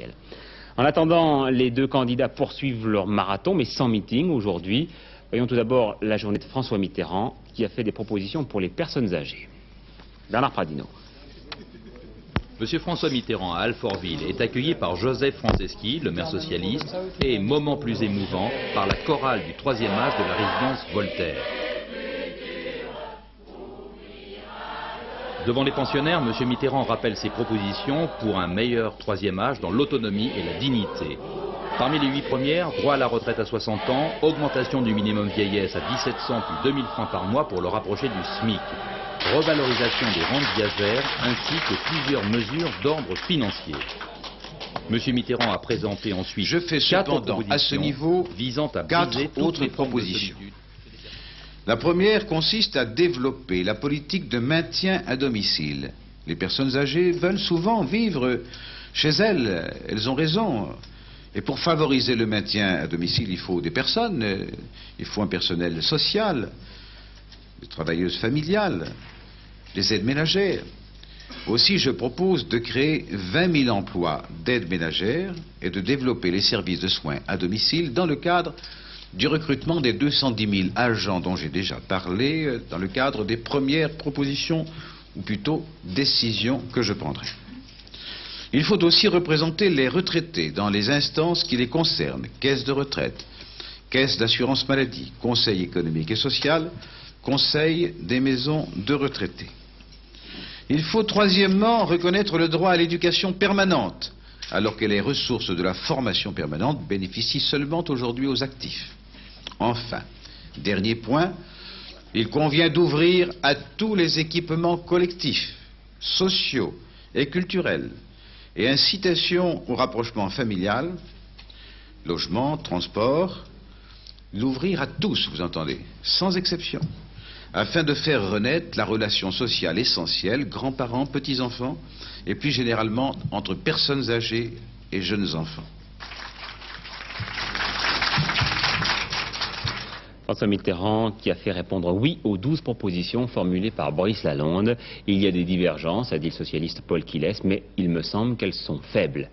essentiel. En attendant, les deux candidats poursuivent leur marathon, mais sans meeting aujourd'hui. Voyons tout d'abord la journée de François Mitterrand, qui a fait des propositions pour les personnes âgées. Bernard Pradino. Monsieur François Mitterrand à Alfortville est accueilli par Joseph Franceschi, le maire socialiste, et, moment plus émouvant, par la chorale du 3e âge de la résidence Voltaire. Devant les pensionnaires, M. Mitterrand rappelle ses propositions pour un meilleur 3e âge dans l'autonomie et la dignité. Parmi les 8 premières, droit à la retraite à 60 ans, augmentation du minimum vieillesse à 1700 puis 2000 francs par mois pour le rapprocher du SMIC, revalorisation des rentes viagères ainsi que plusieurs mesures d'ordre financier. M. Mitterrand a présenté ensuite Je fais cependant à ce niveau visant à 4 autres propositions. La première consiste à développer la politique de maintien à domicile. Les personnes âgées veulent souvent vivre chez elles, elles ont raison. Et pour favoriser le maintien à domicile, il faut des personnes, il faut un personnel social, des travailleuses familiales, des aides ménagères. Aussi, je propose de créer 20 000 emplois d'aides ménagères et de développer les services de soins à domicile dans le cadre du recrutement des 210 000 agents dont j'ai déjà parlé dans le cadre des premières propositions, ou plutôt décisions que je prendrai. Il faut aussi représenter les retraités dans les instances qui les concernent, caisse de retraite, caisse d'assurance maladie, conseil économique et social, conseil des maisons de retraités. Il faut troisièmement reconnaître le droit à l'éducation permanente, alors que les ressources de la formation permanente bénéficient seulement aujourd'hui aux actifs. Enfin, dernier point, il convient d'ouvrir à tous les équipements collectifs, sociaux et culturels, et incitation au rapprochement familial, logement, transport, l'ouvrir à tous, vous entendez, sans exception, afin de faire renaître la relation sociale essentielle, grands-parents, petits-enfants, et plus généralement entre personnes âgées et jeunes enfants. François Mitterrand qui a fait répondre oui aux 12 propositions formulées par Boris Lalonde. Il y a des divergences, a dit le socialiste Paul Quilès, mais il me semble qu'elles sont faibles.